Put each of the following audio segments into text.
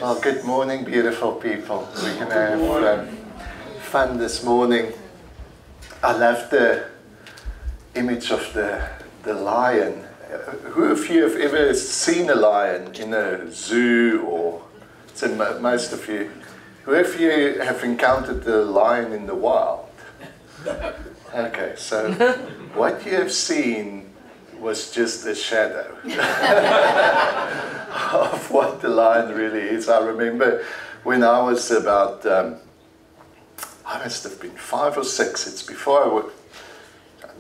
Well, good morning, beautiful people. We're going to have fun this morning. I love the image of the lion. Who of you have ever seen a lion in a zoo, or so most of you? Who of you have encountered the lion in the wild? Okay, so what you have seen was just a shadow of what the lion really is. I remember when I was about, I must have been 5 or 6, it's before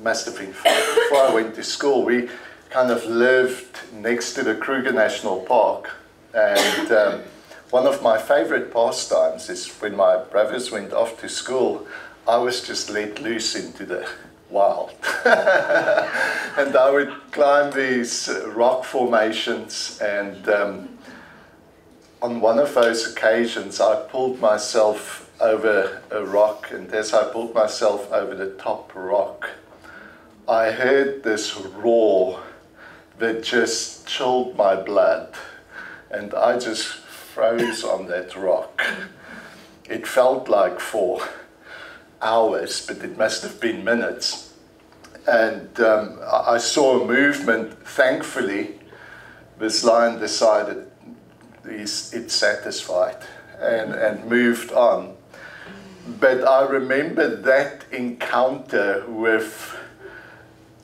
must have been 5, before I went to school. We kind of lived next to the Kruger National Park, and one of my favorite pastimes is when my brothers went off to school, I was just let loose into the wild. And I would climb these rock formations, and on one of those occasions I pulled myself over a rock, and as I pulled myself over the top rock, I heard this roar that just chilled my blood, and I just froze on that rock. It felt like 4 hours, but it must have been minutes. And I saw a movement. Thankfully, this lion decided it's satisfied and moved on. But I remember that encounter with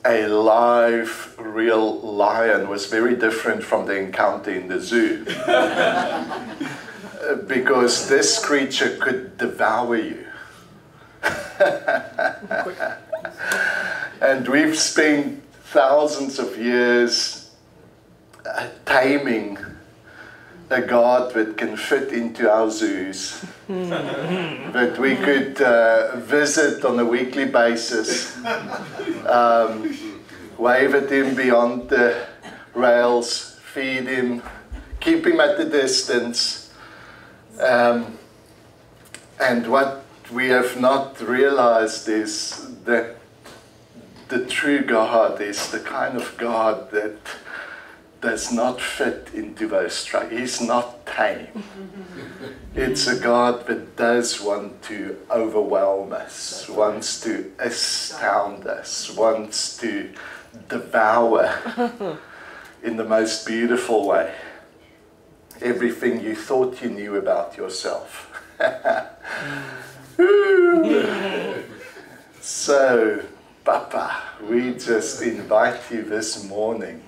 a live, real lion was very different from the encounter in the zoo. Because this creature could devour you. And we've spent thousands of years taming a God that can fit into our zoos, that we could visit on a weekly basis, wave at him beyond the rails, feed him, keep him at the distance. And what we have not realized is that the true God is the kind of God that does not fit into those structures. He's not tame. It's a God that does want to overwhelm us, wants to astound us, wants to devour in the most beautiful way everything you thought you knew about yourself. So, Papa, we just invite you this morning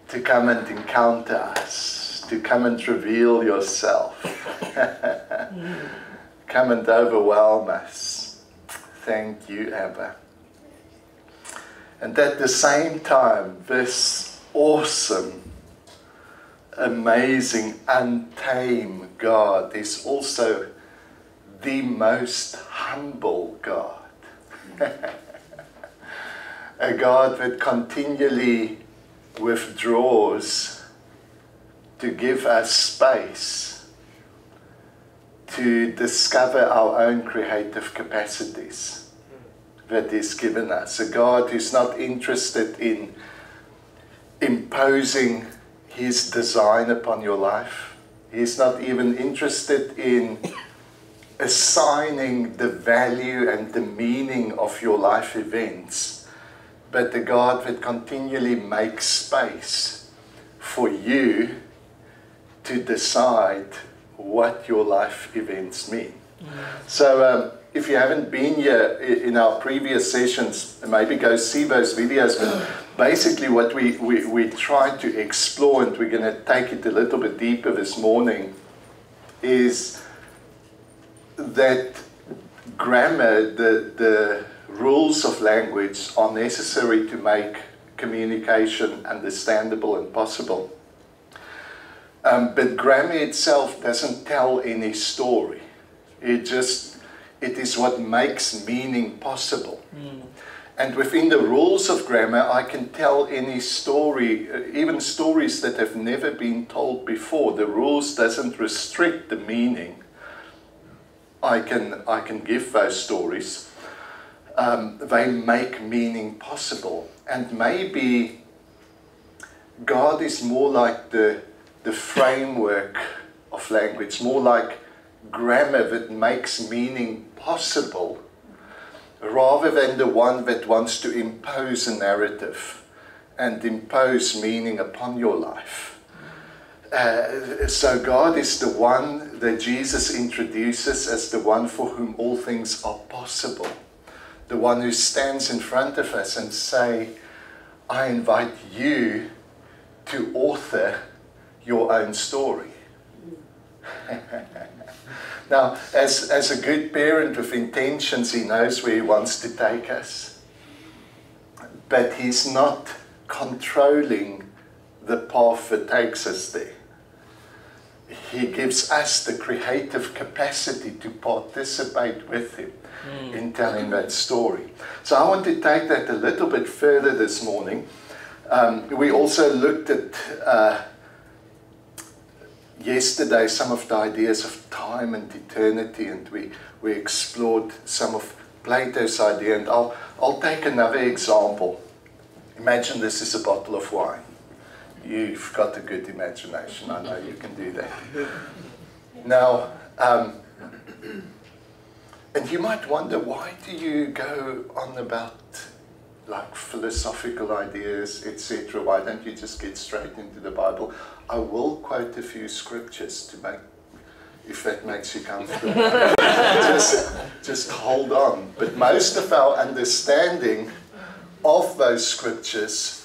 to come and encounter us, to come and reveal yourself. Come and overwhelm us. Thank you, Abba. And at the same time, this awesome, amazing, untamed God is also the most humble God. A God that continually withdraws to give us space to discover our own creative capacities that He's given us. A God who's not interested in imposing His design upon your life. He's not even interested in assigning the value and the meaning of your life events, but the God that continually makes space for you to decide what your life events mean. So if you haven't been here in our previous sessions, maybe go see those videos, but basically what we try to explore, and we're going to take it a little bit deeper this morning, is that grammar, the rules of language are necessary to make communication understandable and possible. But grammar itself doesn't tell any story. It is what makes meaning possible. And within the rules of grammar, I can tell any story, even stories that have never been told before. The rules doesn't restrict the meaning. I can give those stories. They make meaning possible. And maybe God is more like the the framework of language, more like grammar that makes meaning possible, rather than the one that wants to impose a narrative and impose meaning upon your life. So God is the one that Jesus introduces as the one for whom all things are possible. The one who stands in front of us and say, I invite you to author your own story. Now, as a good parent with intentions, he knows where he wants to take us. But he's not controlling the path that takes us there. He gives us the creative capacity to participate with him in telling that story. So I want to take that a little bit further this morning. We also looked at yesterday some of the ideas of time and eternity, and we explored some of Plato's idea. And I'll take another example. Imagine this is a bottle of wine. You've got a good imagination, I know you can do that. Now, and you might wonder, why do you go on about like philosophical ideas, etc.? Why don't you just get straight into the Bible? I will quote a few scriptures to make, if that makes you comfortable. just hold on. But most of our understanding of those scriptures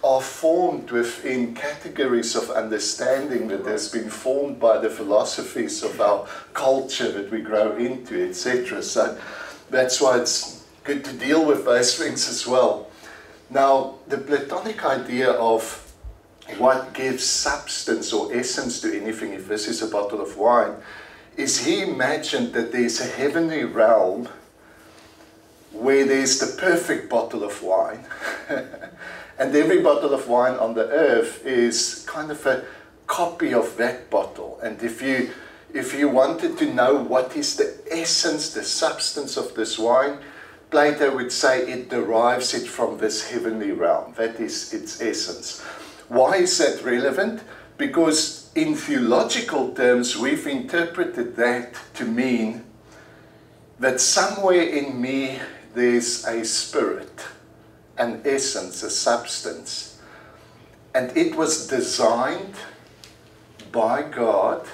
are formed within categories of understanding that has been formed by the philosophies of our culture that we grow into, etc. So that's why it's good to deal with those things as well. Now, the Platonic idea of what gives substance or essence to anything, if this is a bottle of wine, is he imagined that there's a heavenly realm where there's the perfect bottle of wine. And every bottle of wine on the earth is kind of a copy of that bottle. And if you wanted to know what is the essence, the substance of this wine, Plato would say it derives it from this heavenly realm. That is its essence. Why is that relevant? Because in theological terms, we've interpreted that to mean that somewhere in me there's a spirit, an essence, a substance. And it was designed by God,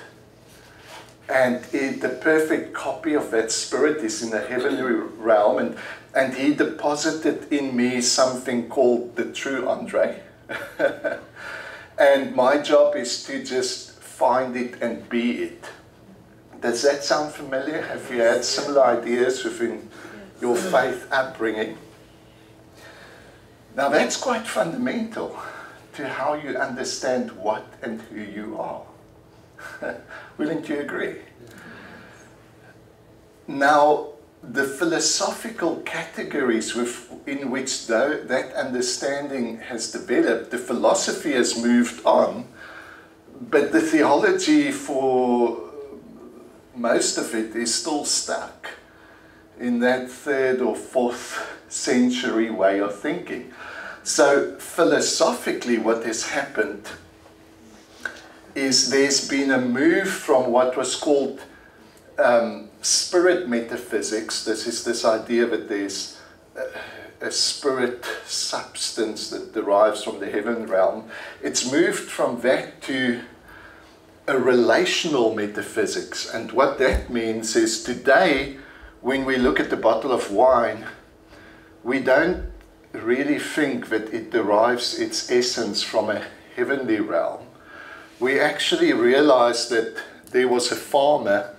and the perfect copy of that spirit is in the heavenly realm, and he deposited in me something called the true Andre. And my job is to just find it and be it. Does that sound familiar? Have you had similar ideas within your faith upbringing? Now that's quite fundamental to how you understand what and who you are. Wouldn't you agree? Now, the philosophical categories in which that understanding has developed, the philosophy has moved on, but the theology for most of it is still stuck in that 3rd or 4th century way of thinking. So philosophically what has happened is there's been a move from what was called spirit metaphysics. This is this idea that there's a spirit substance that derives from the heaven realm. It's moved from that to a relational metaphysics. And what that means is today, when we look at the bottle of wine, we don't really think that it derives its essence from a heavenly realm. We actually realize that there was a farmer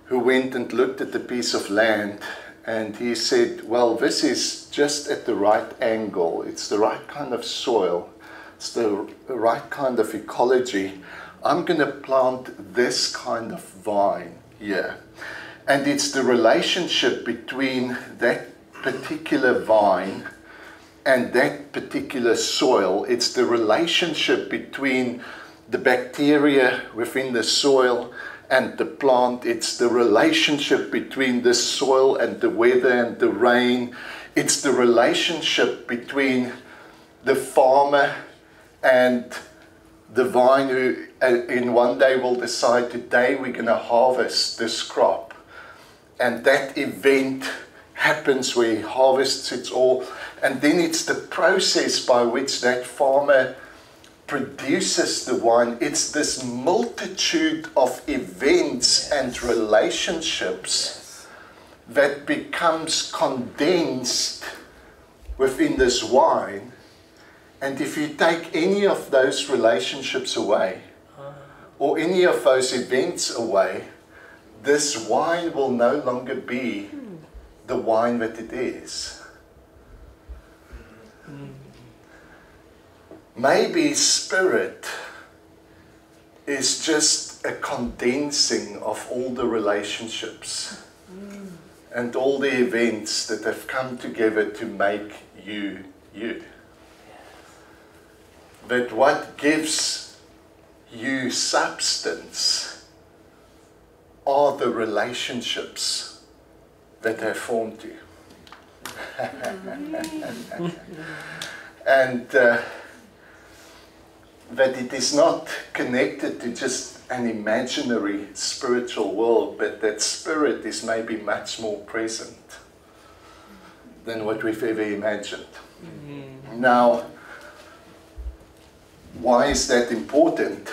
who went and looked at the piece of land, and he said, well, this is just at the right angle. It's the right kind of soil. It's the right kind of ecology. I'm going to plant this kind of vine here. And it's the relationship between that particular vine and that particular soil. It's the relationship between the bacteria within the soil and the plant. It's the relationship between the soil and the weather and the rain. It's the relationship between the farmer and the vine who in one day will decide, today we're going to harvest this crop. And that event happens where he harvests it all. And then it's the process by which that farmer produces the wine. It's this multitude of events and relationships that becomes condensed within this wine. And if you take any of those relationships away, or any of those events away, this wine will no longer be the wine that it is. Maybe spirit is just a condensing of all the relationships and all the events that have come together to make you, you. But what gives you substance are the relationships that have formed you. And that it is not connected to just an imaginary spiritual world, but that spirit is maybe much more present than what we've ever imagined. Now, why is that important?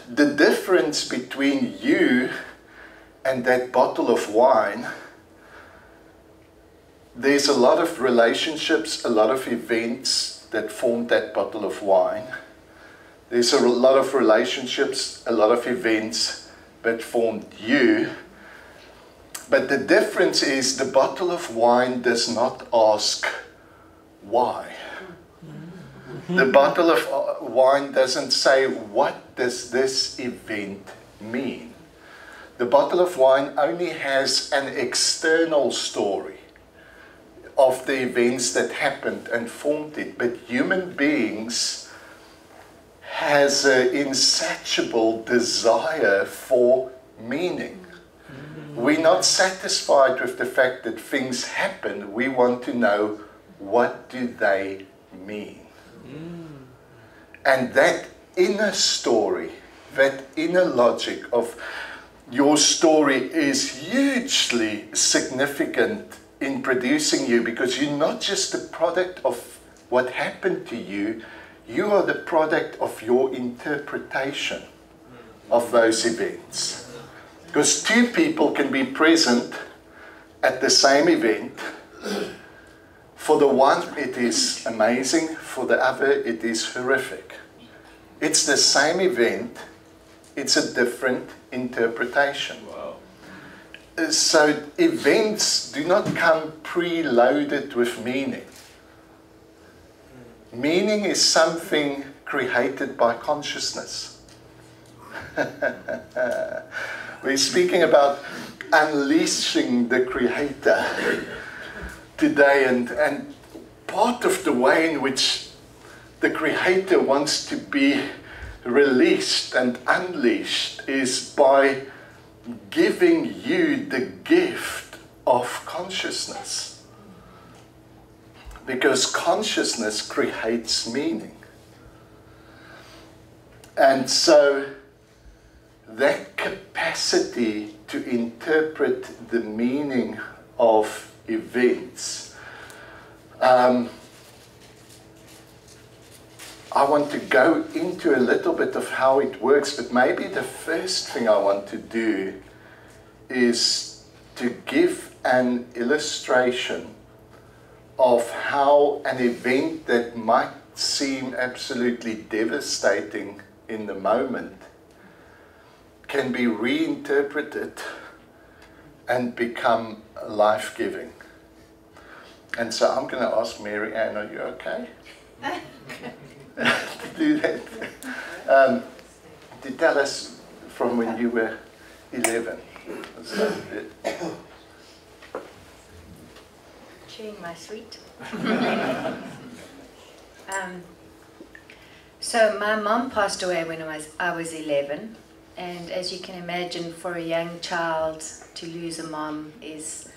The difference between you and that bottle of wine, there's a lot of relationships, a lot of events that formed that bottle of wine. There's a lot of relationships, a lot of events that formed you. But the difference is the bottle of wine does not ask why. The bottle of wine doesn't say, what does this event mean? The bottle of wine only has an external story of the events that happened and formed it. But human beings has an insatiable desire for meaning. We're not satisfied with the fact that things happen. We want to know, what do they mean? And that inner story, that inner logic of your story is hugely significant in producing you, because you're not just the product of what happened to you, you are the product of your interpretation of those events. Because two people can be present at the same event. For the one it is amazing, for the other it is horrific. It's the same event, it's a different interpretation. Wow. So events do not come preloaded with meaning. Meaning is something created by consciousness. We're speaking about unleashing the Creator today, and part of the way in which the Creator wants to be released and unleashed is by giving you the gift of consciousness. Because consciousness creates meaning. And so that capacity to interpret the meaning of events, I want to go into a little bit of how it works, but maybe the first thing I want to do is to give an illustration of how an event that might seem absolutely devastating in the moment can be reinterpreted and become life-giving. And so I'm going to ask Mary Ann, are you okay? To do that. To tell us from when you were 11. Chewing my sweet. So my mom passed away when I was 11, and as you can imagine, for a young child to lose a mom is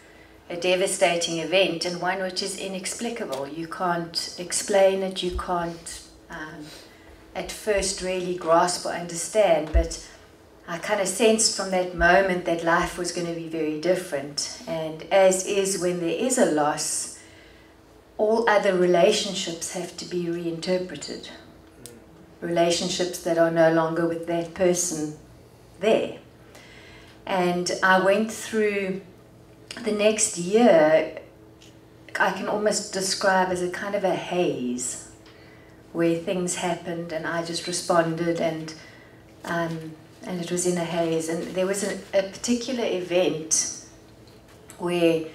a devastating event, and one which is inexplicable. You can't explain it, you can't at first really grasp or understand, but I kind of sensed from that moment that life was going to be very different. And as is when there is a loss, all other relationships have to be reinterpreted. Relationships that are no longer with that person there. And I went through the next year, I can almost describe as a kind of a haze, where things happened and I just responded, and it was in a haze. And there was a particular event where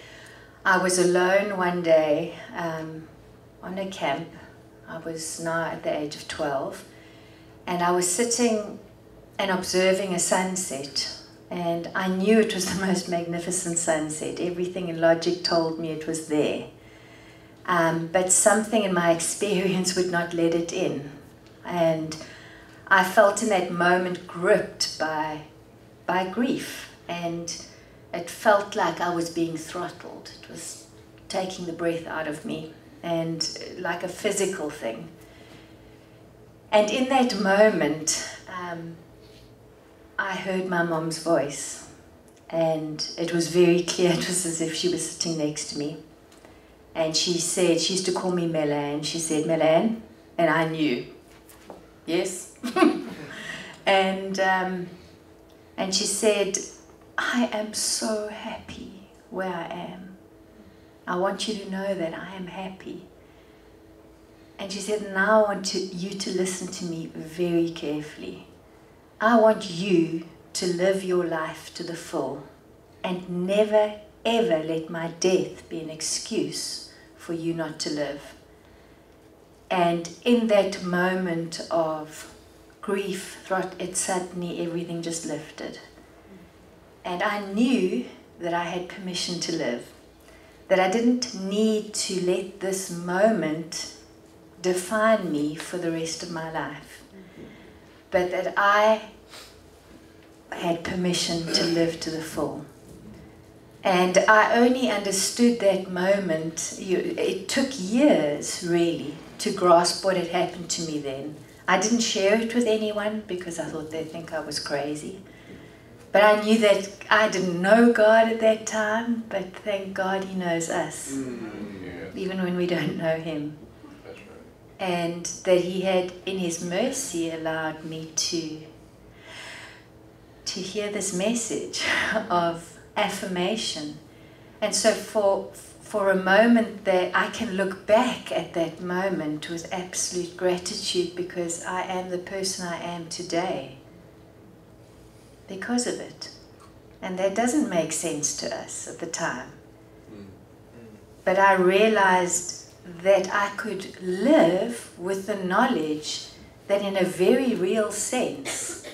I was alone one day on a camp. I was now at the age of 12, and I was sitting and observing a sunset, and I knew it was the most magnificent sunset. Everything in logic told me it was there. But something in my experience would not let it in. And I felt in that moment gripped by grief, and it felt like I was being throttled. It was taking the breath out of me, and like a physical thing. And in that moment, I heard my mom's voice, and it was very clear. It was as if she was sitting next to me. And she said, she used to call me Melan. She said, Melan, and I knew, yes. And she said, I am so happy where I am. I want you to know that I am happy. And she said, now I want you to listen to me very carefully. I want you to live your life to the full, and never, ever let my death be an excuse for you not to live. And in that moment of grief, it suddenly everything just lifted. And I knew that I had permission to live, that I didn't need to let this moment define me for the rest of my life, but that I had permission to live to the full. And I only understood that moment. It took years, really, to grasp what had happened to me then. I didn't share it with anyone because I thought they'd think I was crazy. But I knew that I didn't know God at that time, but thank God He knows us, even when we don't know Him. That's right. And that He had, in His mercy, allowed me to hear this message of affirmation. And so for a moment there, I can look back at that moment with absolute gratitude, because I am the person I am today because of it. And that doesn't make sense to us at the time. But I realized that I could live with the knowledge that in a very real sense,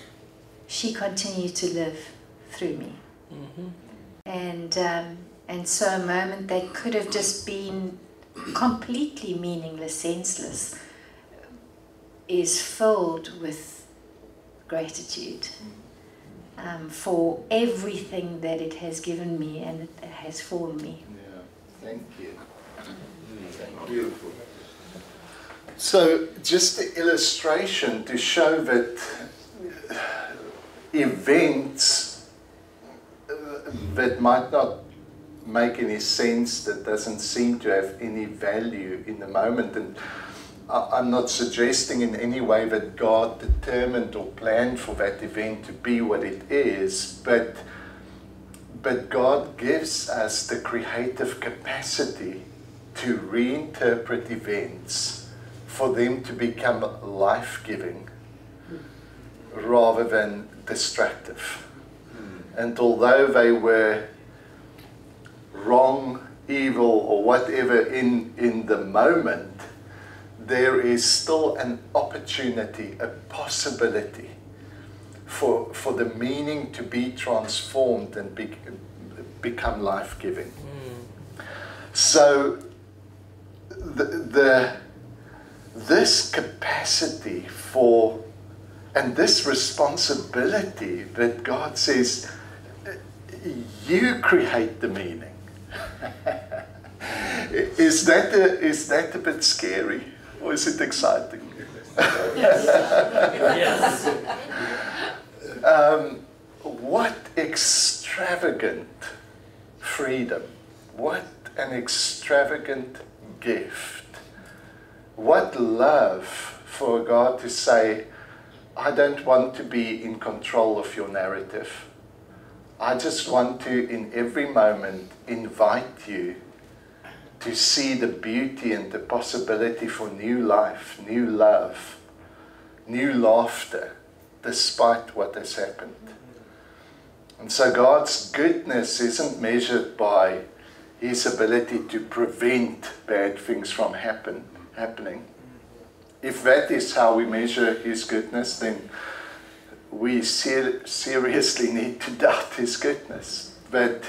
she continued to live through me. And so a moment that could have just been completely meaningless, senseless, is filled with gratitude for everything that it has given me and it has for me. Yeah, thank you. Thank you. So just the illustration to show that events that might not make any sense, that doesn't seem to have any value in the moment. And I'm not suggesting in any way that God determined or planned for that event to be what it is, but God gives us the creative capacity to reinterpret events for them to become life-giving rather than destructive. And although they were wrong, evil, or whatever in the moment, there is still an opportunity, a possibility for the meaning to be transformed and become life-giving. So this capacity for, and this responsibility that God says, you create the meaning. Is that a bit scary, or is it exciting? Yes. What extravagant freedom, what an extravagant gift. What love for God to say, I don't want to be in control of your narrative. I just want to, in every moment, invite you to see the beauty and the possibility for new life, new love, new laughter, despite what has happened. And so God's goodness isn't measured by His ability to prevent bad things from happening. If that is how we measure His goodness, then we seriously need to doubt His goodness. But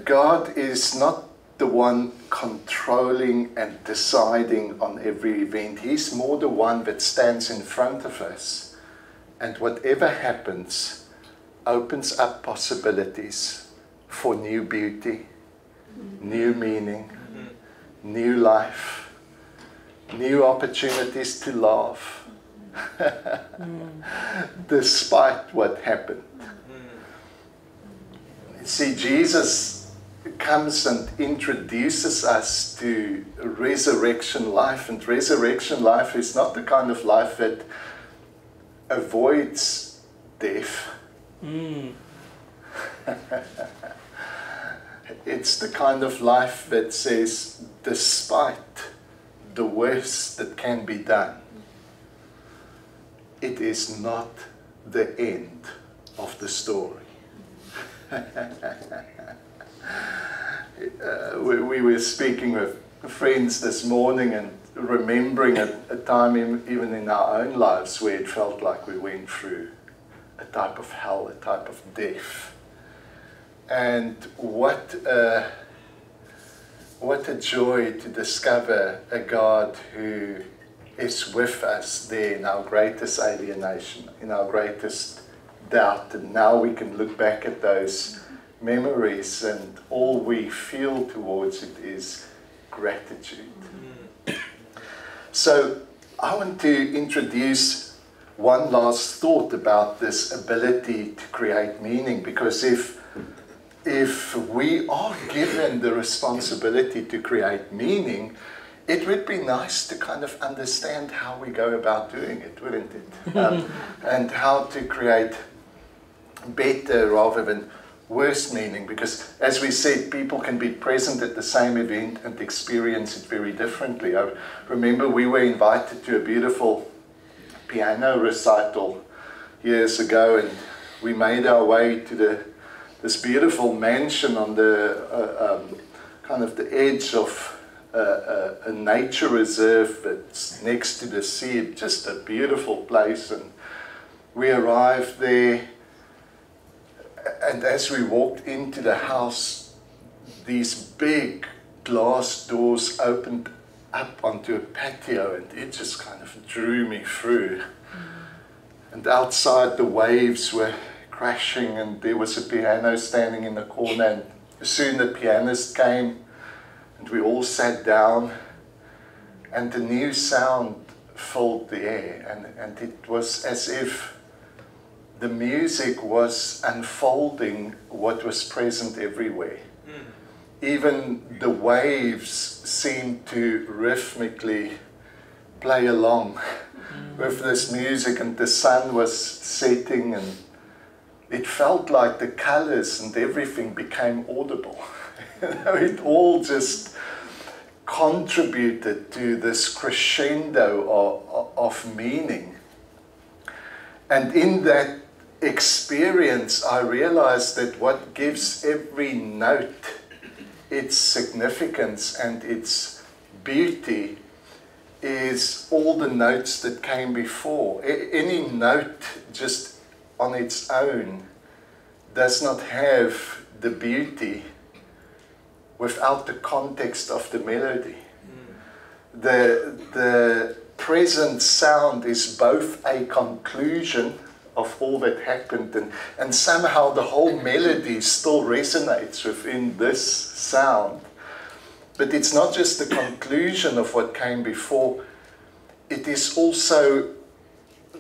God is not the one controlling and deciding on every event. He's more the one that stands in front of us. And whatever happens opens up possibilities for new beauty, new meaning, new life, new opportunities to laugh, despite what happened. You see, Jesus comes and introduces us to resurrection life, and resurrection life is not the kind of life that avoids death. It's the kind of life that says, despite the worst that can be done, it is not the end of the story. We were speaking with friends this morning and remembering a time even in our own lives where it felt like we went through a type of hell, a type of death. And what a joy to discover a God who is with us there in our greatest alienation, in our greatest doubt. And now we can look back at those memories and all we feel towards it is gratitude. So I want to introduce one last thought about this ability to create meaning, because if we are given the responsibility to create meaning, it would be nice to kind of understand how we go about doing it, wouldn't it? And how to create better rather than worse meaning, because as we said, people can be present at the same event and experience it very differently. I remember we were invited to a beautiful piano recital years ago, and we made our way to this beautiful mansion on the kind of the edge of a nature reserve that's next to the sea, just a beautiful place. And we arrived there, and as we walked into the house, these big glass doors opened up onto a patio, and it just kind of drew me through. And outside the waves were crashing, and there was a piano standing in the corner, and soon the pianist came, and we all sat down, and the new sound filled the air, and it was as if the music was unfolding what was present everywhere. Even the waves seemed to rhythmically play along with this music, and the sun was setting, and it felt like the colors and everything became audible. It all just contributed to this crescendo of meaning. And in that experience, I realized that what gives every note its significance and its beauty is all the notes that came before. Any note just on its own does not have the beauty without the context of the melody. The present sound is both a conclusion of all that happened, and somehow the whole melody still resonates within this sound. But it's not just the conclusion of what came before, it is also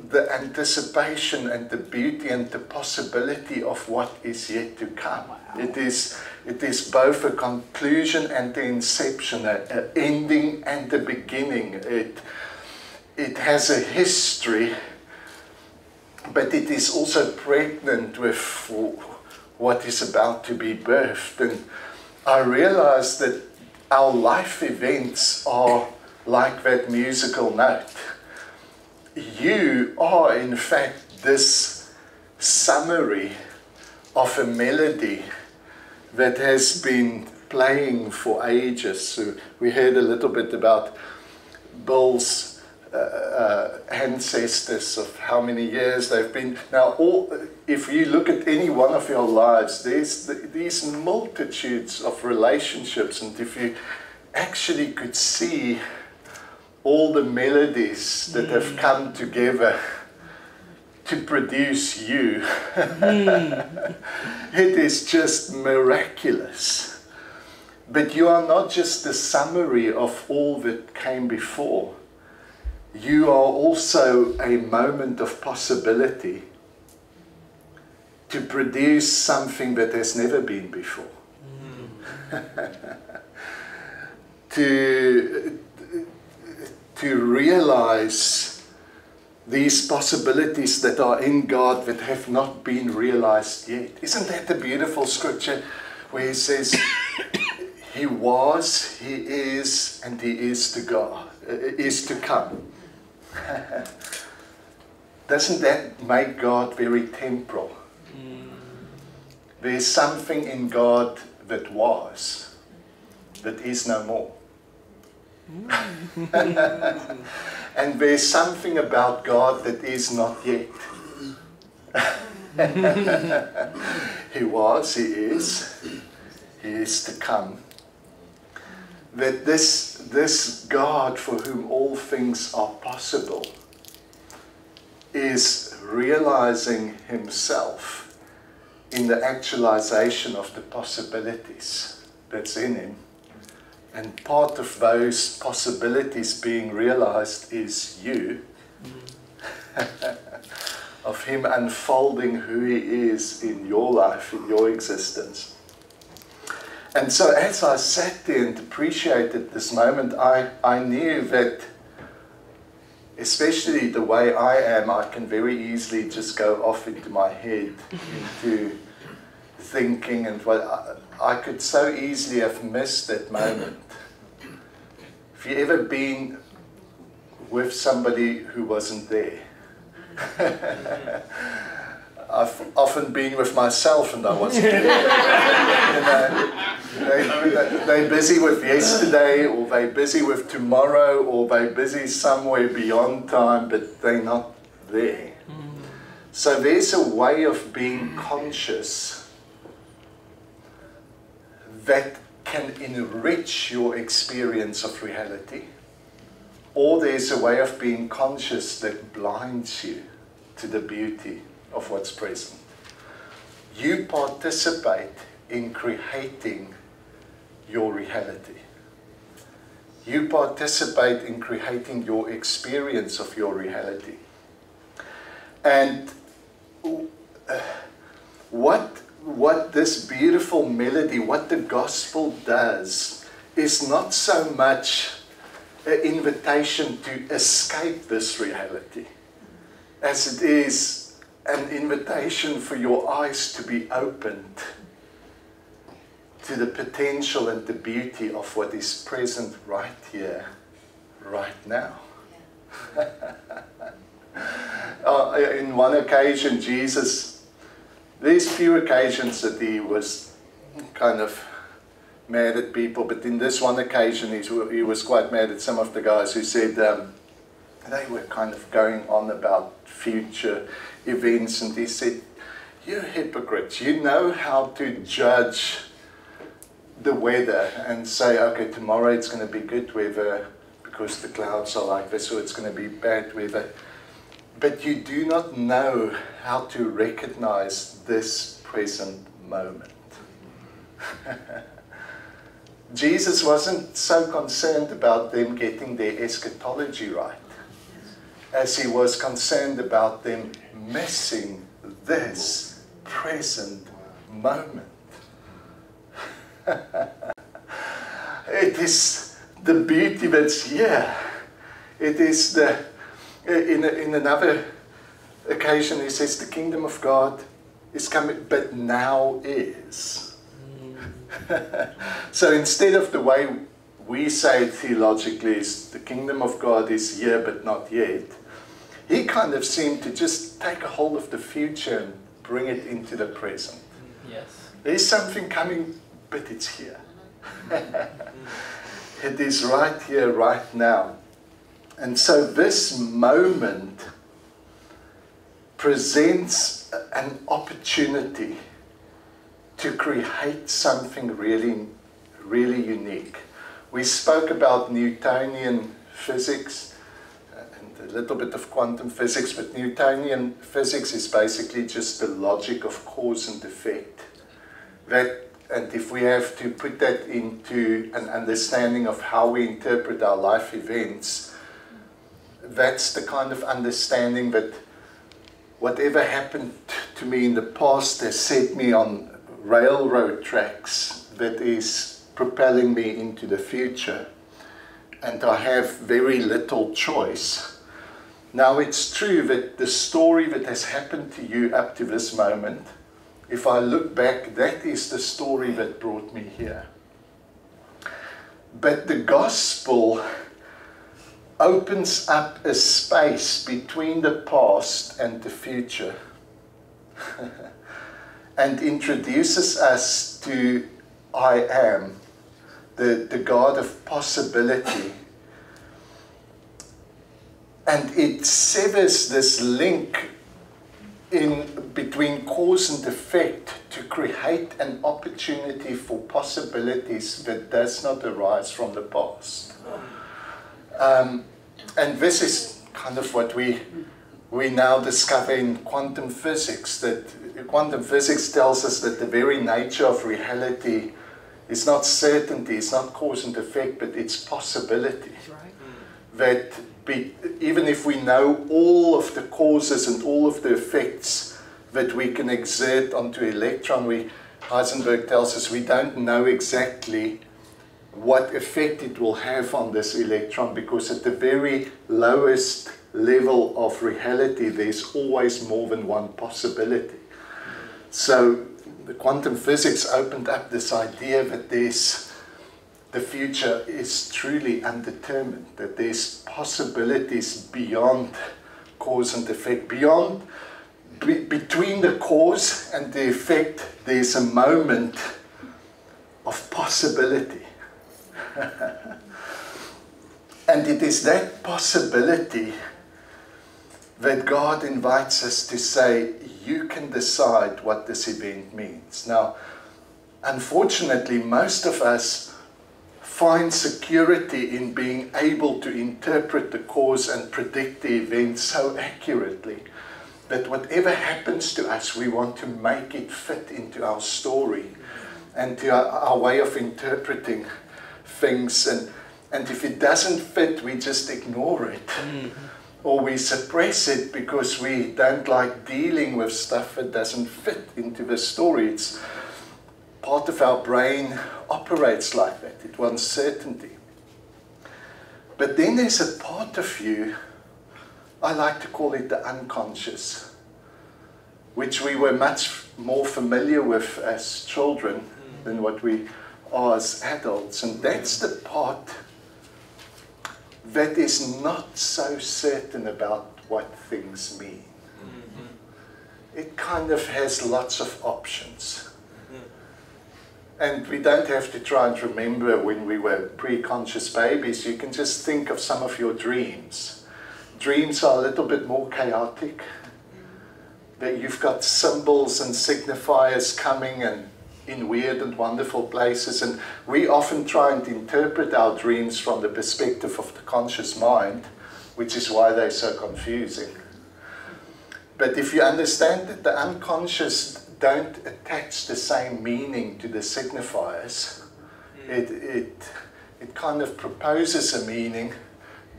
the anticipation and the beauty and the possibility of what is yet to come. Wow. It is both a conclusion and the inception, an ending and a beginning. It has a history, but it is also pregnant with what is about to be birthed. And I realized that our life events are like that musical note. You are, in fact, this summary of a melody that has been playing for ages. So we heard a little bit about Bill's ancestors, of how many years they've been. Now, if you look at any one of your lives, there's these multitudes of relationships, and if you actually could see all the melodies that have come together to produce you, it is just miraculous. But you are not just the summary of all that came before. You are also a moment of possibility to produce something that has never been before. To realize these possibilities that are in God that have not been realized yet. Isn't that the beautiful scripture where he says, He was, He is, and He is to God, is to come. Doesn't that make God very temporal? There's something in God that was, that is no more. And there's something about God that is not yet. He was, He is to come. That this God for whom all things are possible is realizing Himself in the actualization of the possibilities that's in Him. And part of those possibilities being realized is you, of Him unfolding who He is in your life, in your existence. And so as I sat there and appreciated this moment, I knew that, especially the way I am, I can very easily just go off into my head, into thinking, and I could so easily have missed that moment. Have you ever been with somebody who wasn't there? I've often been with myself and I wasn't there. They're busy with yesterday, or they're busy with tomorrow, or they're busy somewhere beyond time, but they're not there. So there's a way of being conscious that can enrich your experience of reality, or there's a way of being conscious that blinds you to the beauty of what's present. You participate in creating your reality. You participate in creating your experience of your reality. And what this beautiful melody, what the gospel does, is not so much an invitation to escape this reality, as it is an invitation for your eyes to be opened to the potential and the beauty of what is present right here, right now. In one occasion, Jesus, there's few occasions that He was kind of mad at people, but in this one occasion he was quite mad at some of the guys who said they were kind of going on about future events, and He said, "You hypocrites, you know how to judge the weather and say, okay, tomorrow it's going to be good weather because the clouds are like this, or it's going to be bad weather. but you do not know how to recognize this present moment. Jesus wasn't so concerned about them getting their eschatology right as he was concerned about them missing this present moment. It is the beauty that's here. It is the, in another occasion he says the kingdom of God is coming, but now is. So instead of the way we say it theologically is the kingdom of God is here but not yet, he kind of seemed to just take a hold of the future and bring it into the present. Yes. There's something coming, but it's here. It is right here, right now. And so this moment presents an opportunity to create something really, really unique. We spoke about Newtonian physics and a little bit of quantum physics, but Newtonian physics is basically just the logic of cause and effect. And if we have to put that into an understanding of how we interpret our life events, that's the kind of understanding that whatever happened to me in the past has set me on railroad tracks that is propelling me into the future, and I have very little choice. Now it's true that the story that has happened to you up to this moment, if I look back, that is the story that brought me here. But the gospel opens up a space between the past and the future and introduces us to I am, the God of possibility. And it severs this link in between cause and effect to create an opportunity for possibilities that does not arise from the past. And this is kind of what we now discover in quantum physics, that quantum physics tells us that the very nature of reality is not certainty, it's not cause and effect, but it's possibility. That even if we know all of the causes and all of the effects that we can exert onto an electron, Heisenberg tells us we don't know exactly what effect it will have on this electron, because at the very lowest level of reality there's always more than one possibility. So the quantum physics opened up this idea that the future is truly undetermined, that there's possibilities beyond cause and effect, between the cause and the effect there's a moment of possibility. And it is that possibility that God invites us to say, you can decide what this event means. Now, unfortunately, most of us find security in being able to interpret the cause and predict the event so accurately that whatever happens to us, we want to make it fit into our story and to our way of interpreting things. And if it doesn't fit, we just ignore it. Or we suppress it because we don't like dealing with stuff that doesn't fit into the story. It's part of our brain operates like that. It wants certainty. But then there's a part of you, I like to call it the unconscious, which we were much more familiar with as children than what we are as adults. And that's the part that is not so certain about what things mean. It kind of has lots of options. And we don't have to try and remember when we were pre-conscious babies. You can just think of some of your dreams. Dreams are a little bit more chaotic. That you've got symbols and signifiers coming and in weird and wonderful places, and we often try and interpret our dreams from the perspective of the conscious mind, which is why they're so confusing. But if you understand that the unconscious don't attach the same meaning to the signifiers, it kind of proposes a meaning.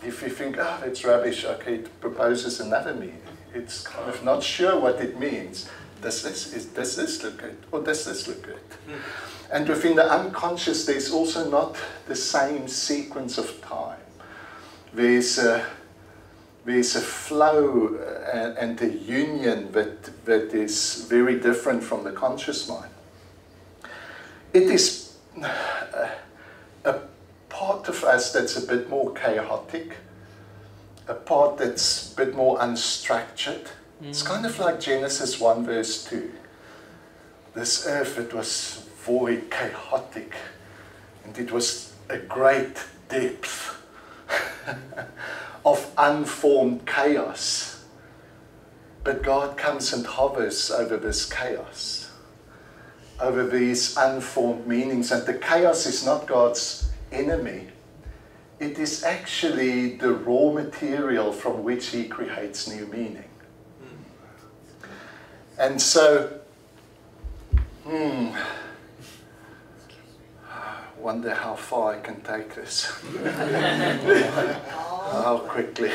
If you think, oh, that's rubbish, okay, it proposes another meaning. It's kind of not sure what it means. Does this look good, or does this look good? And within the unconscious, there's also not the same sequence of time. There's a flow and a union that is very different from the conscious mind. It is a part of us that's a bit more chaotic, a part that's a bit more unstructured. It's kind of like Genesis 1 verse 2. This earth, it was void, chaotic, and it was a great depth of unformed chaos. But God comes and hovers over this chaos, over these unformed meanings, and the chaos is not God's enemy. It is actually the raw material from which He creates new meaning. And so, I wonder how far I can take this. How quickly.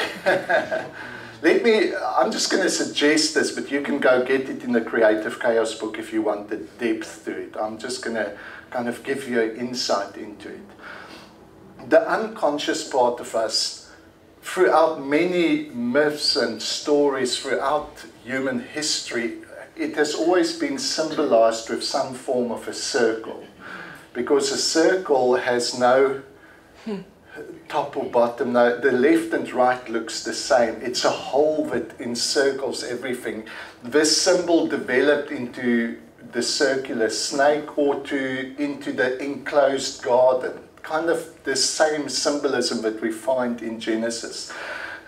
I'm just going to suggest this, but you can go get it in the Creative Chaos book if you want the depth to it. I'm just going to kind of give you an insight into it. The unconscious part of us, throughout many myths and stories throughout human history, it has always been symbolized with some form of a circle. Because a circle has no top or bottom, no, the left and right looks the same. It's a hole that encircles everything. This symbol developed into the circular snake or into the enclosed garden. Kind of the same symbolism that we find in Genesis.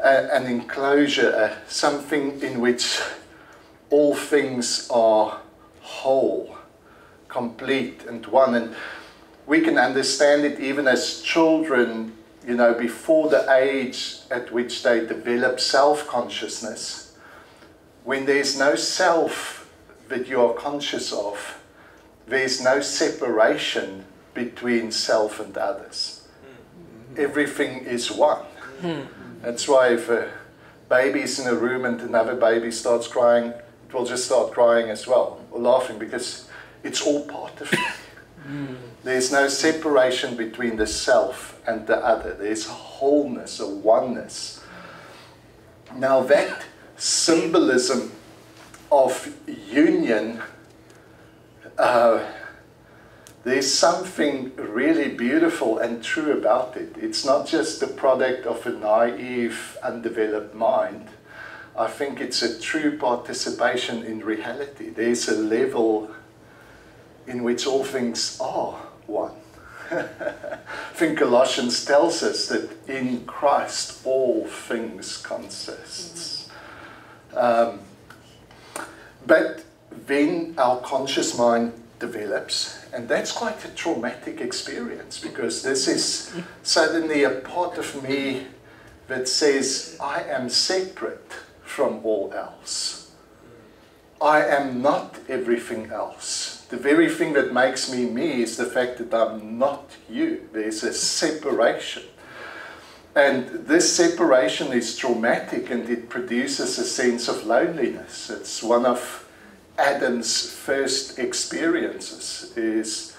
An enclosure, something in which all things are whole, complete and one. And we can understand it even as children, you know, before the age at which they develop self-consciousness. When there's no self that you are conscious of, there's no separation between self and others. Everything is one. That's why if a baby is in a room and another baby starts crying, it will just start crying as well, or laughing, because it's all part of it. There's no separation between the self and the other. There's a wholeness, a oneness. Now that symbolism of union, there's something really beautiful and true about it. It's not just the product of a naive, undeveloped mind. I think it's a true participation in reality. There's a level in which all things are one. I think Colossians tells us that in Christ all things consists. But then our conscious mind develops, and that's quite a traumatic experience, because this is suddenly a part of me that says, I am separate from all else. I am not everything else. The very thing that makes me me is the fact that I'm not you. There's a separation. And this separation is traumatic, and it produces a sense of loneliness. It's one of Adam's first experiences, is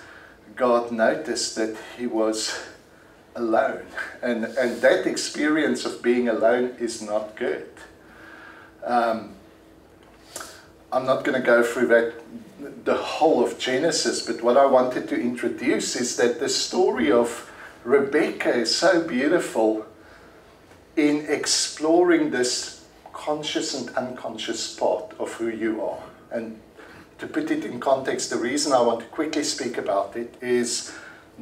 God noticed that he was alone. And that experience of being alone is not good. I'm not going to go through the whole of Genesis, but what I wanted to introduce is that the story of Rebekah is so beautiful in exploring this conscious and unconscious part of who you are. And to put it in context, the reason I want to quickly speak about it is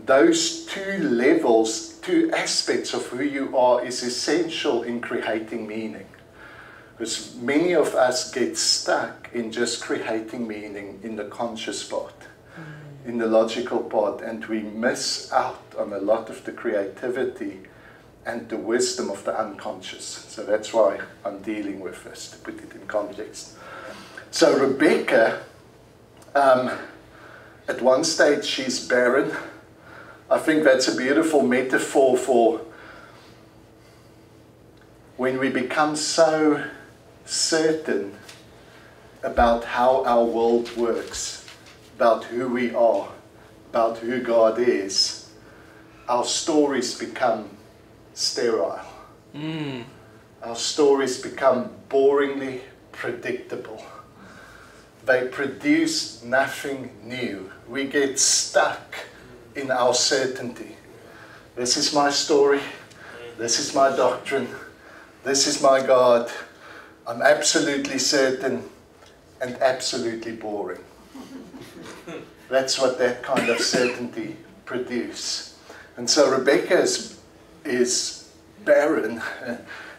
those two levels, two aspects of who you are is essential in creating meaning. Because many of us get stuck in just creating meaning in the conscious part, in the logical part, and we miss out on a lot of the creativity and the wisdom of the unconscious. So that's why I'm dealing with this, to put it in context. So Rebekah, at one stage she's barren. I think that's a beautiful metaphor for when we become so certain about how our world works, about who we are, about who God is, our stories become sterile. Our stories become boringly predictable. They produce nothing new. We get stuck in our certainty. This is my story. This is my doctrine. This is my God. I'm absolutely certain and absolutely boring. That's what that kind of certainty produces. And so Rebekah is barren,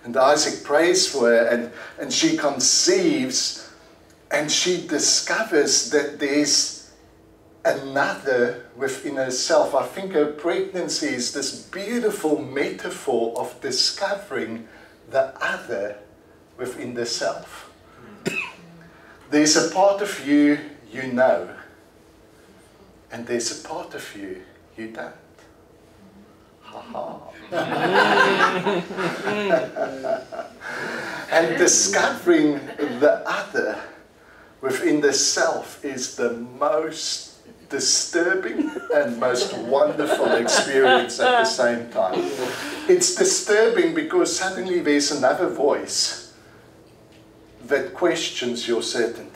and Isaac prays for her, and she conceives, and she discovers that there's another within herself. I think her pregnancy is this beautiful metaphor of discovering the other within the self. There's a part of you you know, and there's a part of you you don't. And discovering the other within the self is the most disturbing and most wonderful experience at the same time. It's disturbing because suddenly there's another voice that questions your certainty.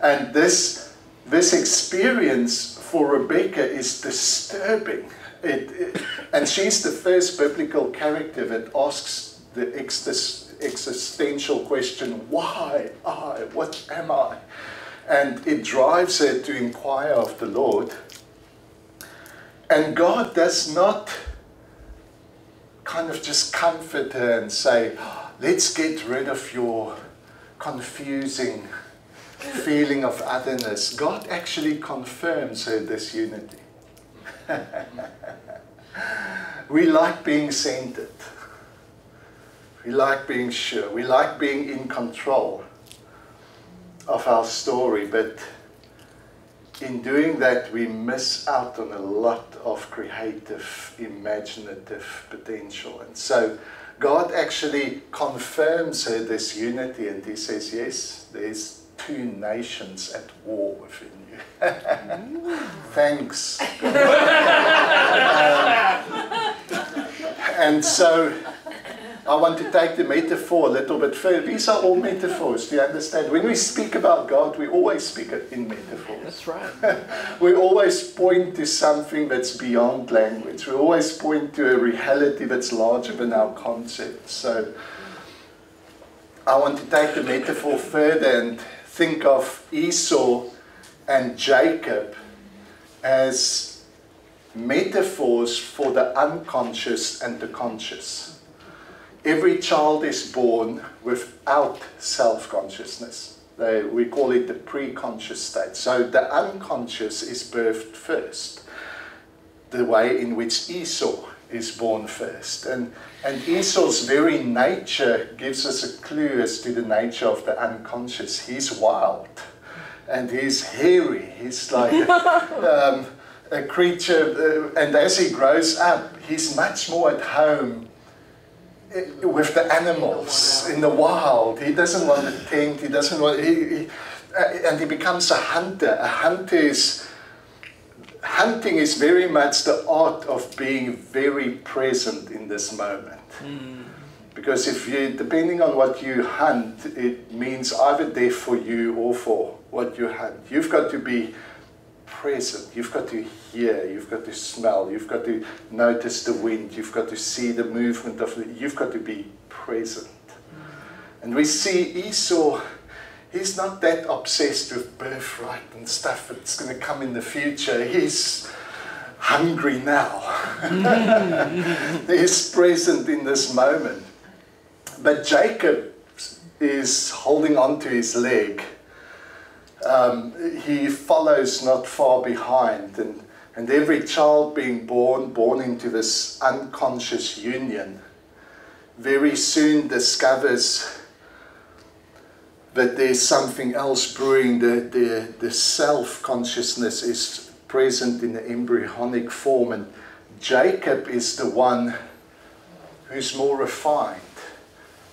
And this experience for Rebekah is disturbing. And she's the first biblical character that asks the existential question, why I? What am I? And it drives her to inquire of the Lord. And God does not kind of just comfort her and say, let's get rid of your confusing feeling of otherness. God actually confirms her disunity. We like being centered. We like being sure. We like being in control of our story, but in doing that we miss out on a lot of creative, imaginative potential. And so God actually confirms her disunity, and he says, yes, there's two nations at war within you. Thanks. And so I want to take the metaphor a little bit further. These are all metaphors, do you understand? When we speak about God, we always speak in metaphors. That's right. We always point to something that's beyond language. We always point to a reality that's larger than our concepts. So I want to take the metaphor further and think of Esau and Jacob as metaphors for the unconscious and the conscious. Every child is born without self-consciousness. We call it the pre-conscious state. So the unconscious is birthed first, the way in which Esau is born first. And Esau's very nature gives us a clue as to the nature of the unconscious. He's wild, and he's hairy. He's like a creature, and as he grows up, he's much more at home with the animals in the wild. He doesn't want a tent. He doesn't want. And he becomes a hunter. Hunting is very much the art of being very present in this moment. Because if you, depending on what you hunt, it means either death for you or for what you hunt. You've got to be present. You've got to hear. You've got to smell. You've got to notice the wind. You've got to see the movement of it. You've got to be present. And we see Esau, he's not that obsessed with birthright and stuff that's going to come in the future. He's hungry now. He's present in this moment. But Jacob is holding on to his leg. He follows not far behind, and And every child being born into this unconscious union, very soon discovers that there's something else brewing. The self-consciousness is present in the embryonic form, and Jacob is the one who's more refined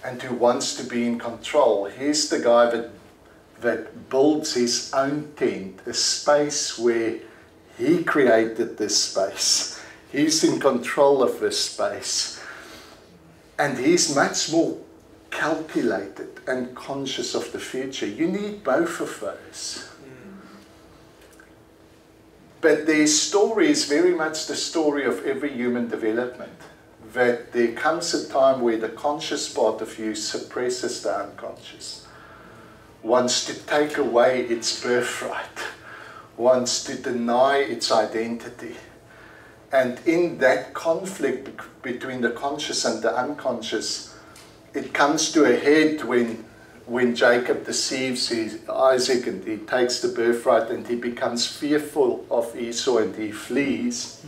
and who wants to be in control. He's the guy that builds his own tent, a space where he created this space. He's in control of this space. And he's much more calculated and conscious of the future. You need both of those. But their story is very much the story of every human development. That there comes a time where the conscious part of you suppresses the unconscious, wants to take away its birthright, wants to deny its identity. And in that conflict between the conscious and the unconscious, it comes to a head when Jacob deceives Isaac and he takes the birthright and he becomes fearful of Esau and he flees.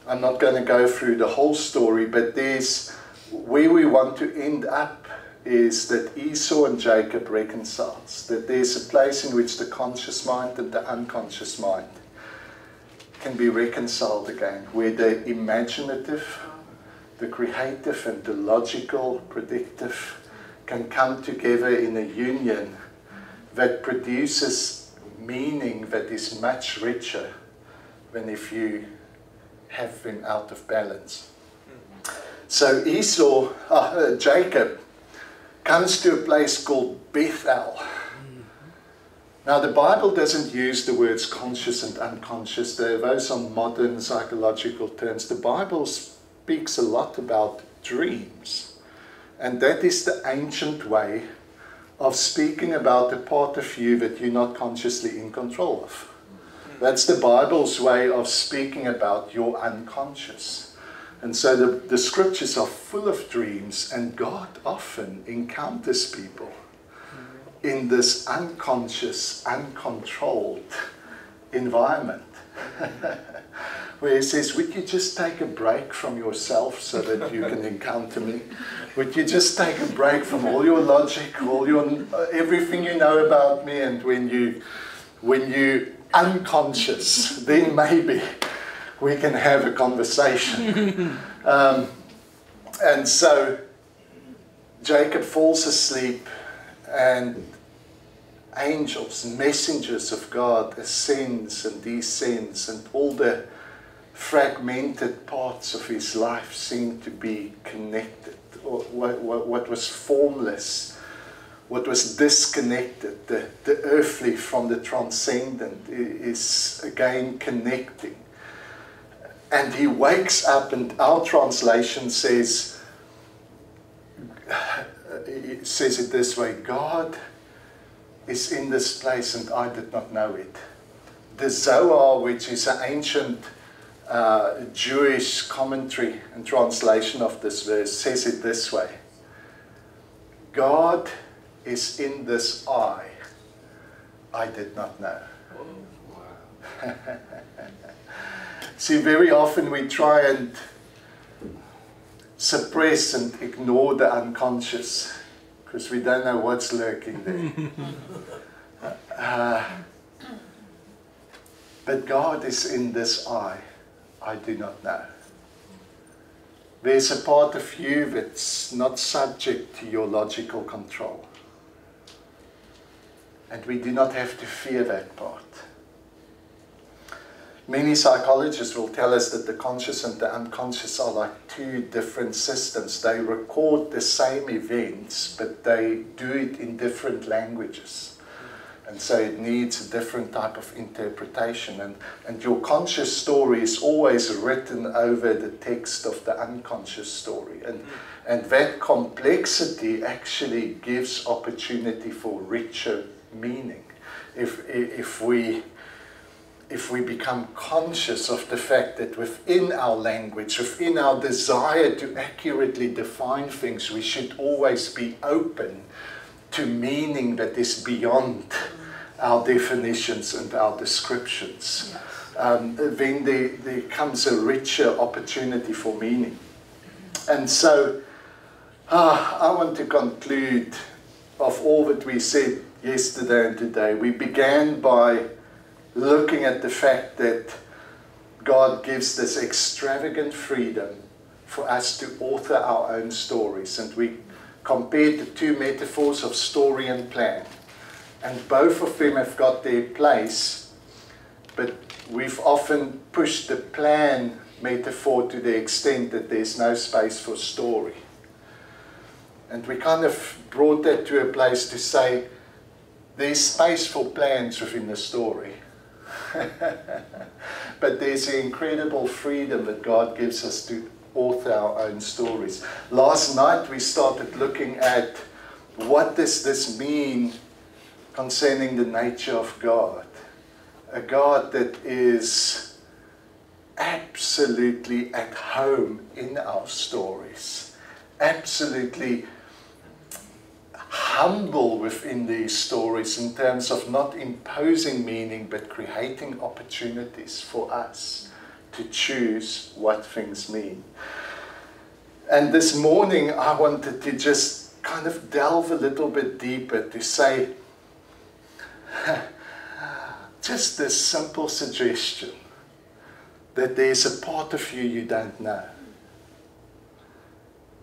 I'm not going to go through the whole story, but there's where we want to end up is that Esau and Jacob reconciles, that there's a place in which the conscious mind and the unconscious mind can be reconciled again, where the imaginative, the creative and the logical, predictive can come together in a union that produces meaning that is much richer than if you have been out of balance. So Jacob comes to a place called Bethel. Now the Bible doesn't use the words conscious and unconscious. Those are modern psychological terms. The Bible speaks a lot about dreams. And that is the ancient way of speaking about the part of you that you're not consciously in control of. That's the Bible's way of speaking about your unconscious. And so the scriptures are full of dreams, and God often encounters people in this unconscious, uncontrolled environment. Where he says, would you just take a break from yourself so that you can encounter me? Would you just take a break from all your logic, all your everything you know about me, and when you unconscious, then maybe we can have a conversation. And so Jacob falls asleep, and angels, messengers of God, ascends and descends, and all the fragmented parts of his life seem to be connected. What was formless, what was disconnected, the earthly from the transcendent is again connecting. And he wakes up, and our translation says it this way: God is in this place and I did not know it. The Zohar, which is an ancient Jewish commentary and translation of this verse, says it this way: God is in this I did not know. Wow. See, very often we try and suppress and ignore the unconscious because we don't know what's lurking there. But God is in this I do not know. There's a part of you that's not subject to your logical control. And we do not have to fear that part. Many psychologists will tell us that the conscious and the unconscious are like two different systems. They record the same events, but they do it in different languages. And so it needs a different type of interpretation. And your conscious story is always written over the text of the unconscious story. And that complexity actually gives opportunity for richer meaning. If we become conscious of the fact that within our language, within our desire to accurately define things, we should always be open to meaning that is beyond our definitions and our descriptions. Then there comes a richer opportunity for meaning. And so, I want to conclude of all that we said yesterday and today. We began by looking at the fact that God gives this extravagant freedom for us to author our own stories. And we compared the two metaphors of story and plan. And both of them have got their place, but we've often pushed the plan metaphor to the extent that there's no space for story. And we kind of brought that to a place to say there's space for plans within the story. But there's the incredible freedom that God gives us to author our own stories. Last night we started looking at what does this mean concerning the nature of God. A God that is absolutely at home in our stories. Absolutely humble within these stories in terms of not imposing meaning but creating opportunities for us to choose what things mean. And this morning I wanted to just kind of delve a little bit deeper to say just this simple suggestion that there's a part of you don't know.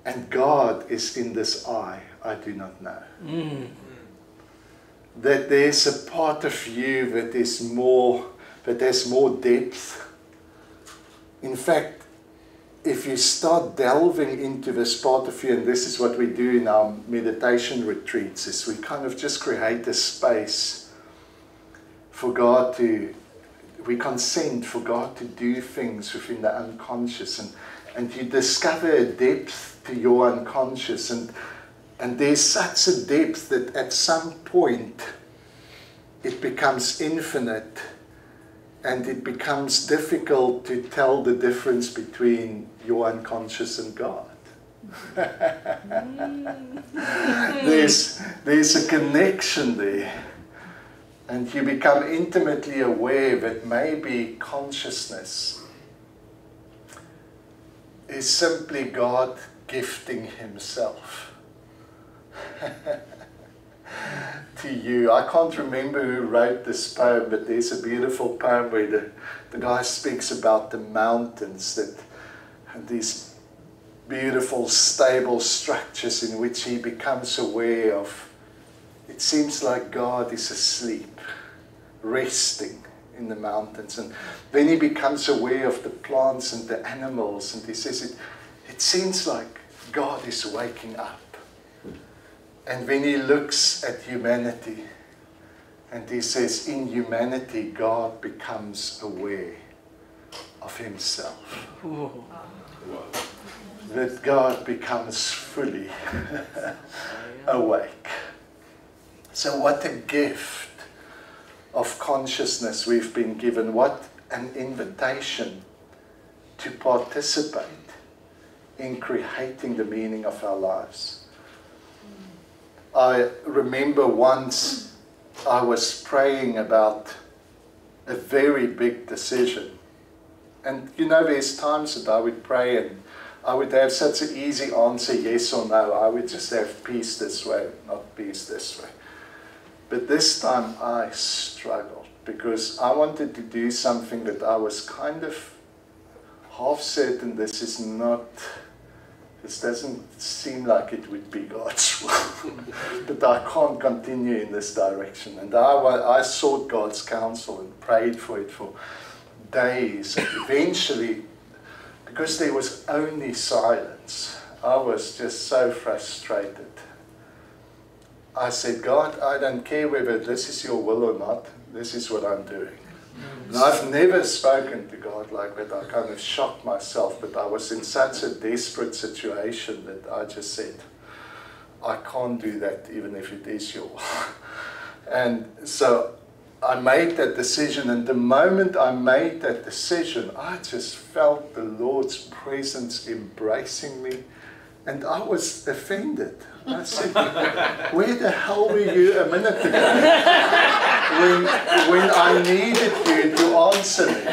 And God is in this I do not know. That there's a part of you that has more depth. In fact, if you start delving into this part of you, and this is what we do in our meditation retreats, is we kind of just create a space for God to, we consent for God to do things within the unconscious, and you discover a depth to your unconscious, and there's such a depth that at some point it becomes infinite, and it becomes difficult to tell the difference between your unconscious and God. There's a connection there. And you become intimately aware that maybe consciousness is simply God gifting himself to you. I can't remember who wrote this poem, but there's a beautiful poem where the guy speaks about the mountains, that these beautiful stable structures in which he becomes aware of. It seems like God is asleep, resting in the mountains. And then he becomes aware of the plants and the animals, and he says it seems like God is waking up. And then he looks at humanity, and he says, in humanity, God becomes aware of himself. That God becomes fully awake. So what a gift of consciousness we've been given. What an invitation to participate in creating the meaning of our lives. I remember once I was praying about a very big decision. And you know, there's times that I would pray and I would have such an easy answer, yes or no. I would just have peace this way, not peace this way. But this time I struggled because I wanted to do something that I was kind of half certain this doesn't seem like it would be God's will. But I can't continue in this direction. And I sought God's counsel and prayed for it for days. And eventually, because there was only silence, I was just so frustrated. I said, God, I don't care whether this is your will or not, this is what I'm doing. And I've never spoken to God like that. I kind of shocked myself, but I was in such a desperate situation that I just said, I can't do that even if it is your will. And so I made that decision, and the moment I made that decision, I just felt the Lord's presence embracing me And I was offended. I said, where the hell were you a minute ago when I needed you to answer me?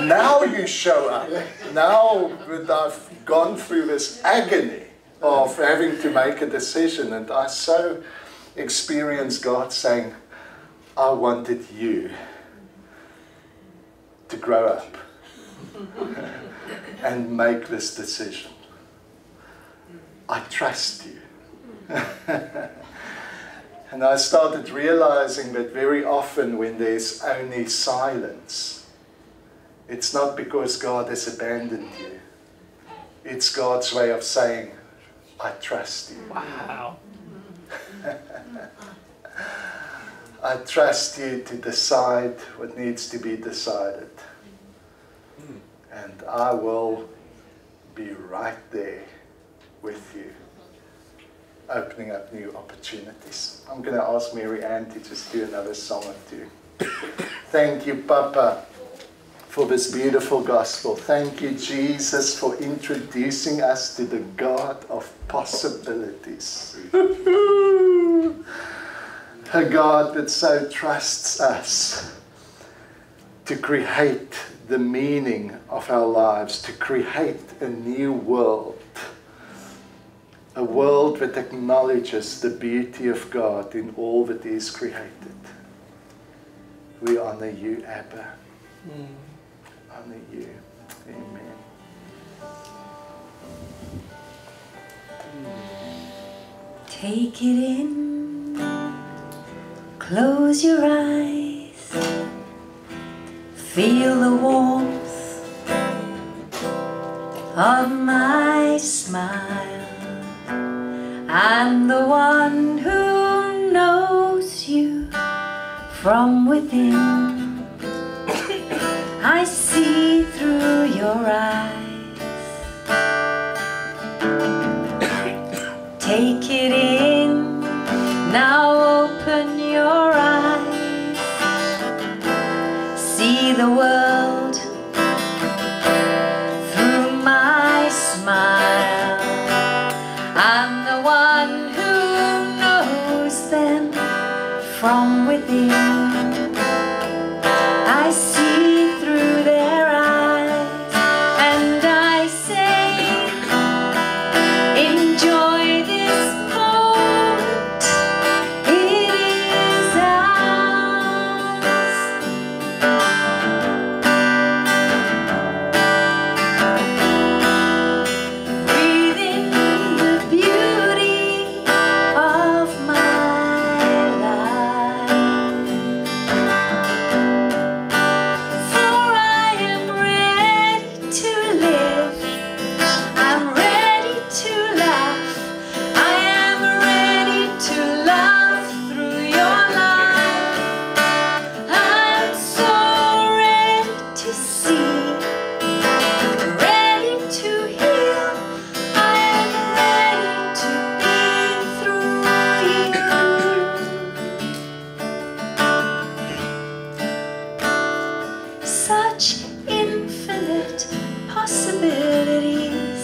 Now you show up. Now that I've gone through this agony of having to make a decision, and I so experienced God saying, I wanted you to grow up and make this decision. I trust you. And I started realizing that very often when there's only silence, it's not because God has abandoned you. It's God's way of saying, I trust you. Wow. I trust you to decide what needs to be decided. And I will be right there with you, opening up new opportunities. I'm going to ask Mary Ann to just do another song or two. Thank you, Papa, for this beautiful gospel. Thank you, Jesus, for introducing us to the God of possibilities. A God that so trusts us to create the meaning of our lives, to create a new world. A world that acknowledges the beauty of God in all that is created. We honor you, Abba. Honor you. Amen. Take it in. Close your eyes. Feel the warmth of my smile. I'm the one who knows you from within. I see through your eyes. Take it in, now open your eyes. See the world through my smile. I'm the one who knows them from within. I see through their eyes and I say, enjoy this moment, it is ours. Breathe in the beauty of my life, for I am ready to live, I'm ready to laugh, I am ready to love through your life. I'm so ready to see, ready to heal, I am ready to be through you. Such infinite possibilities,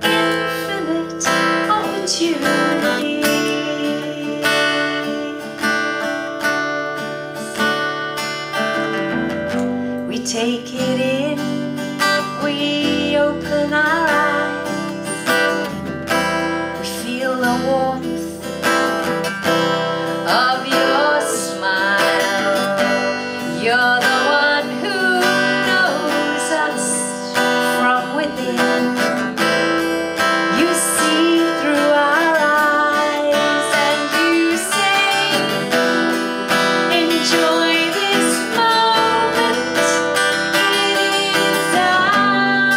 infinite opportunities. We take it in, we open our eyes, we feel the warmth of your smile. You're the one who knows us from within. You see through our eyes and you say, enjoy this moment, it is ours.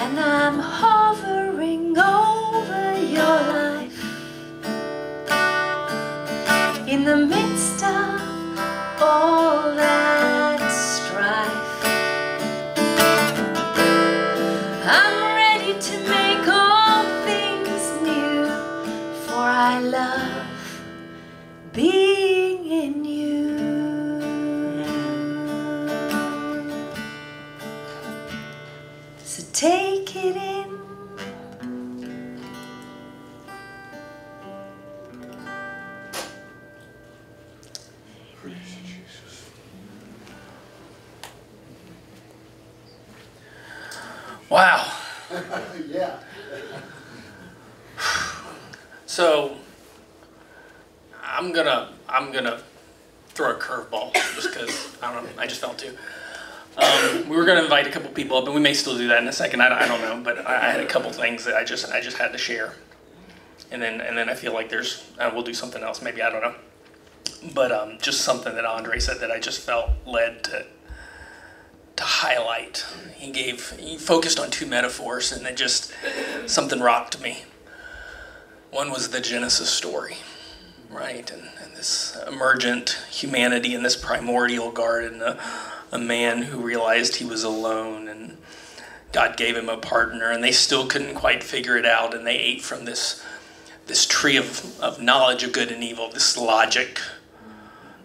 and I'm hovering over your life in the midst of all that strife. I'm ready to make all things new, for I love being in you. So take it in. Wow. Yeah. So I'm gonna throw a curveball just because I don't know. I just felt to. We were gonna invite a couple people up, and we may still do that in a second. I don't know, but I had a couple things that I just had to share, and then I feel like we'll do something else. Maybe, I don't know, but just something that Andre said that I just felt led to highlight. He focused on two metaphors, and it just something rocked me. One was the Genesis story, right? And this emergent humanity in this primordial garden, a man who realized he was alone, and God gave him a partner, and they still couldn't quite figure it out, and they ate from this tree of knowledge of good and evil, this logic,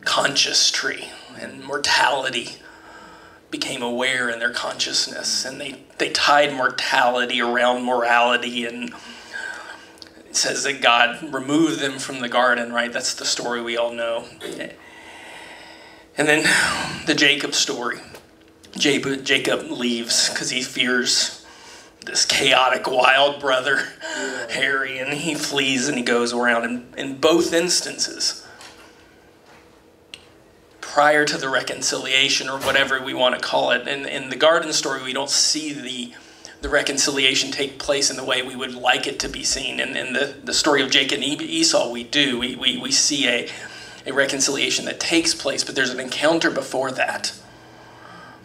conscious tree, and mortality became aware in their consciousness, and they tied mortality around morality, and it says that God removed them from the garden, right? That's the story we all know. And then the Jacob story. Jacob leaves because he fears this chaotic wild brother, Harry, and he flees and he goes around. In both instances, prior to the reconciliation, or whatever we want to call it, in the garden story, we don't see the reconciliation take place in the way we would like it to be seen. In the story of Jacob and Esau, we do. We see a reconciliation that takes place, but there's an encounter before that.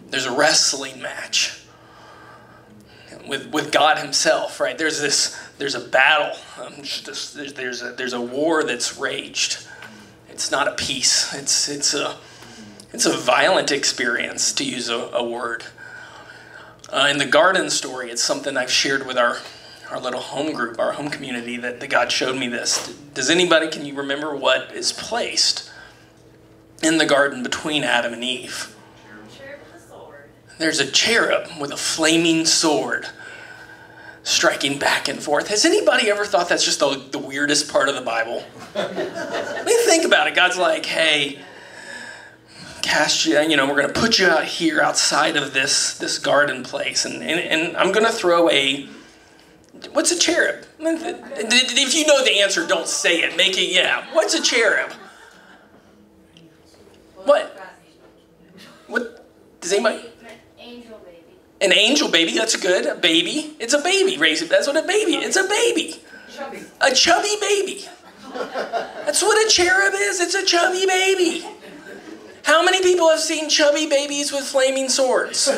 There's a wrestling match with God himself, right? There's a battle. There's a war that's raged. It's not a peace. It's a violent experience, to use a word. In the garden story, it's something I've shared with our little home group, our home community, that God showed me this. Can you remember what is placed in the garden between Adam and Eve? Cherub with a sword. There's a cherub with a flaming sword striking back and forth. Has anybody ever thought that's just the weirdest part of the Bible? I mean, think about it. God's like, hey, cast you, we're going to put you out here outside of this garden place, and I'm going to throw what's a cherub? If you know the answer, don't say it. Make it, yeah. What's a cherub? What? Does anybody? Angel baby. An angel baby, that's good. A baby. It's a baby. That's what a baby, it's a baby. Chubby. A chubby baby. That's what a cherub is. It's a chubby baby. How many people have seen chubby babies with flaming swords?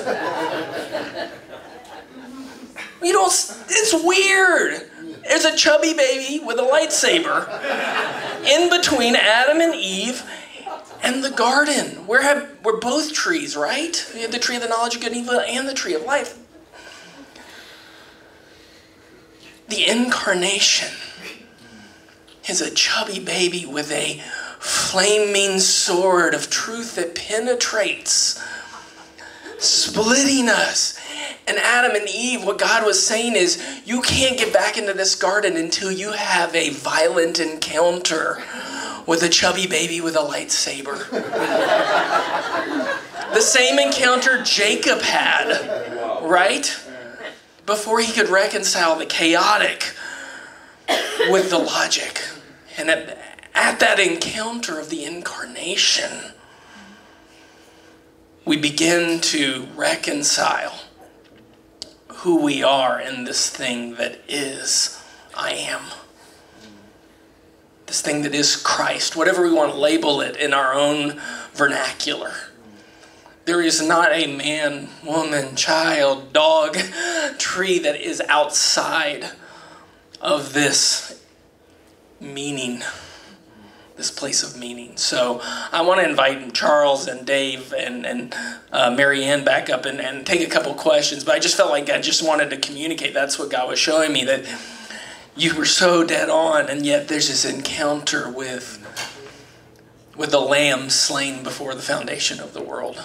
It's weird. There's a chubby baby with a lightsaber in between Adam and Eve and the garden. We're both trees, right? We have the tree of the knowledge of good and evil and the tree of life. The incarnation is a chubby baby with a flaming sword of truth that penetrates, splitting us. And Adam and Eve, what God was saying is, you can't get back into this garden until you have a violent encounter with a chubby baby with a lightsaber. The same encounter Jacob had, right? Before he could reconcile the chaotic with the logic. And at that encounter of the incarnation, we begin to reconcile who we are in this thing that is I am. This thing that is Christ, whatever we want to label it in our own vernacular. There is not a man, woman, child, dog, tree, tree that is outside of this meaning, this place of meaning. So I want to invite Charles and Dave and Mary Ann back up and take a couple questions. But I just felt like I just wanted to communicate. That's what God was showing me, that you were so dead on, and yet there's this encounter with the Lamb slain before the foundation of the world.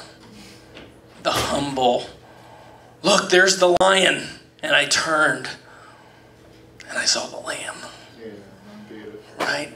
The humble, look, there's the lion. And I turned and I saw the Lamb. Yeah, unbearable. Right?